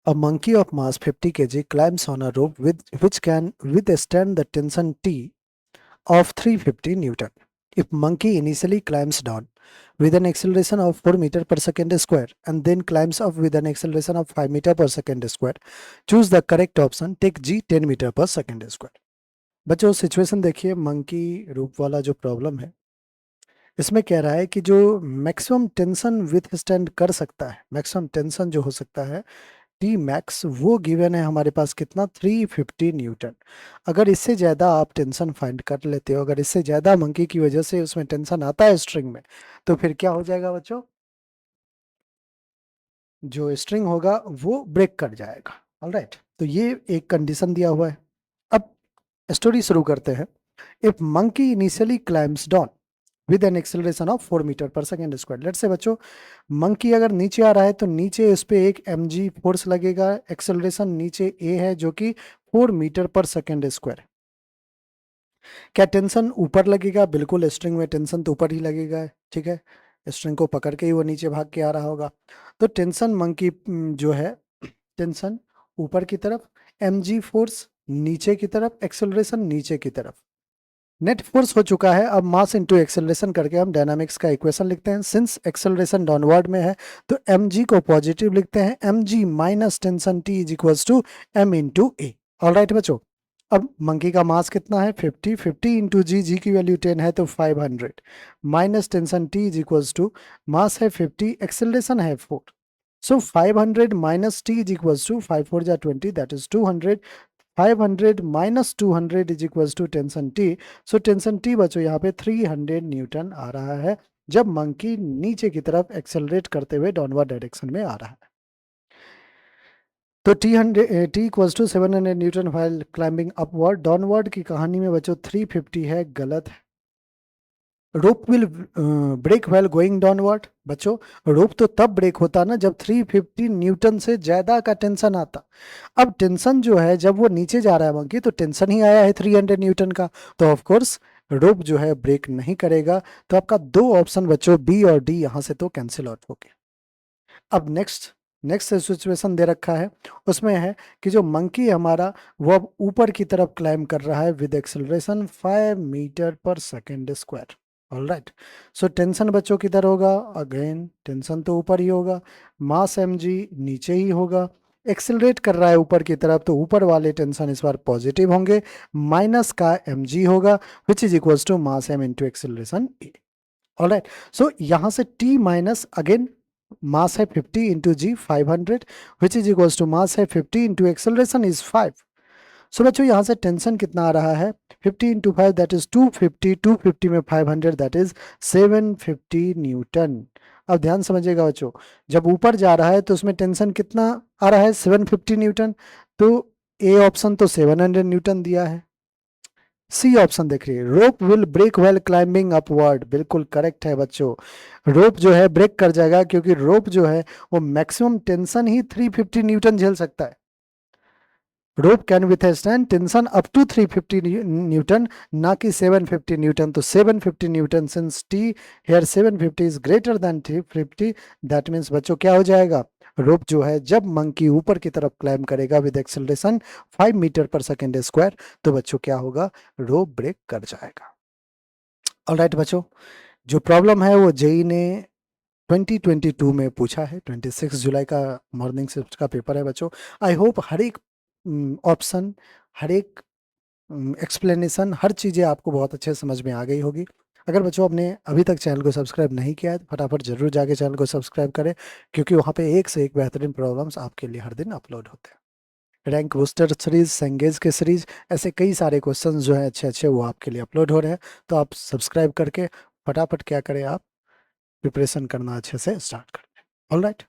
A monkey of mass 50 kg climbs on a rope which can withstand the tension T of 350 Newton. If monkey initially climbs down with an acceleration of 4 meter per second square and then climbs up with an acceleration of 5 meter per second square, choose the correct option. Take G 10 meter per second square. बच्चों situation देखिए, monkey रूप वाला जो problem है इसमें कह रहा है कि जो मैक्सिमम टेंशन विथ स्टैंड कर सकता है, मैक्सिमम टेंशन जो हो सकता है टी मैक्स, वो गिवन है हमारे पास कितना 350 न्यूटन। अगर इससे ज़्यादा आप टेंशन फाइंड कर लेते हो, अगर इससे ज़्यादा मंकी की वजह से उसमें टेंशन आता है स्ट्रिंग में, तो फिर क्या हो जाएगा बच्चों, जो स्ट्रिंग होगा वो ब्रेक कर जाएगा। ऑलराइट, तो ये एक कंडीशन दिया हुआ है। अब स्टोरी शुरू करते हैं। If monkey initially climbs down with an acceleration of 4 metre per second square. Let say बच्चों, मंकी अगर नीचे आ रहा है तो नीचे इस पे एक mg फोर्स लगेगा, एक्सेलरेशन नीचे a है जो कि 4 मीटर पर सेकेंड स्क्वायर है। क्या टेंशन ऊपर लगेगा? बिल्कुल, स्ट्रिंग में टेंशन तो ऊपर ही लगेगा, ठीक है, स्ट्रिंग को पकड़ के ही वो नीचे भाग के आ रहा होगा। तो टेंशन मंकी जो है, टेंशन ऊपर की तरफ, mg फोर्स नीचे की तरफ, एक्सेलरेशन नीचे की तरफ, नेट फोर्स हो चुका है। अब मास इनटू एक्सेलरेशन करके हम डायनामिक्स का इक्वेशन लिखते हैं। सिंस एक्सेलरेशन डाउनवर्ड में है तो mg को पॉजिटिव लिखते हैं, mg minus tension t is equals to m into a. Alright बच्चों, अब मंकी का मास कितना है 50, 50 इंटू जी की वैल्यू 10 है तो 500 minus tension t is equals to mass है 50, एक्सेलरेशन है 4, so 500 minus t is equals to 5 4 जा 20 that is 200, 500 minus 200 is equals to tension T. So tension T बच्चों यहाँ पे 300 न्यूटन आ रहा है जब मंकी नीचे की तरफ एक्सेलरेट करते हुए डाउनवर्ड डायरेक्शन में आ रहा है। तो T equals to 700 newton while climbing upward. Downward की कहानी में बच्चों 350 है, गलत है। Rope will break while going downward. बच्चों, रोप तो तब ब्रेक होता ना जब 350 न्यूटन से ज्यादा का टेंशन आता। अब टेंशन जो है जब वो नीचे जा रहा है मंकी तो टेंशन ही आया है 300 न्यूटन का, तो ऑफ कोर्स रोप जो है ब्रेक नहीं करेगा। तो आपका दो ऑप्शन बच्चों बी और डी यहां से तो कैंसिल आउट हो गए। अब नेक्स्ट नेक्स्ट सिचुएशन दे रखा है, उसमें है कि जो मंकी हमारा वो अब ऊपर की तरफ क्लाइम कर रहा है with acceleration 5 metre per second square. All right, so tension बच्चों किधर होगा? अगेन टेंशन तो ऊपर ही होगा, मास mg नीचे ही होगा, एक्सेलरेट कर रहा है ऊपर की तरफ तो ऊपर वाले टेंशन इस बार पॉजिटिव होंगे, माइनस का mg होगा which is equals to mass m into acceleration a. All right, so यहां से t माइनस अगेन मास है 50 into g 500 which is equals to mass है 50 इंटू एक्सेलरेशन इज 5। सो बच्चों यहाँ से टेंशन कितना आ रहा है 50 इंटू 5 दैट इज 250, 250 में 500 दैट इज 750 न्यूटन। अब ध्यान समझिएगा बच्चों, जब ऊपर जा रहा है तो उसमें टेंशन कितना आ रहा है 750 न्यूटन, तो ए ऑप्शन तो 700 न्यूटन दिया है। सी ऑप्शन देख रही है, rope will break while climbing upward, बिल्कुल करेक्ट है बच्चों। रोप जो है ब्रेक कर जाएगा क्योंकि रोप जो है वो मैक्सिमम टेंशन ही 350 न्यूटन झेल सकता है। Rope can withstand tension up to 350 newton, ना कि 750 न्यूटन। तो 750 newton since T here 750 is greater than 350, that means बच्चों क्या हो जाएगा, रोप जो है जब मंकी ऊपर की तरफ क्लाइम करेगा with acceleration 5 metre per second square तो बच्चों क्या होगा, रोप ब्रेक कर जाएगा। ऑलराइट बच्चों, जो प्रॉब्लम है वो जेई ने 2022 में पूछा है, 26 जुलाई का मॉर्निंग शिफ्ट का पेपर है बच्चों। आई होप हर एक ऑप्शन, हर एक एक्सप्लेनेशन, हर चीज़ें आपको बहुत अच्छे समझ में आ गई होगी। अगर बच्चों आपने अभी तक चैनल को सब्सक्राइब नहीं किया है तो फटाफट जरूर जाके चैनल को सब्सक्राइब करें, क्योंकि वहाँ पे एक से एक बेहतरीन प्रॉब्लम्स आपके लिए हर दिन अपलोड होते हैं। रैंक बूस्टर सीरीज, सेंगेज के सीरीज, ऐसे कई सारे क्वेश्चंस जो हैं अच्छे अच्छे वो आपके लिए अपलोड हो रहे हैं। तो आप सब्सक्राइब करके फटाफट क्या करें, आप प्रिपरेशन करना अच्छे से स्टार्ट करें। All right.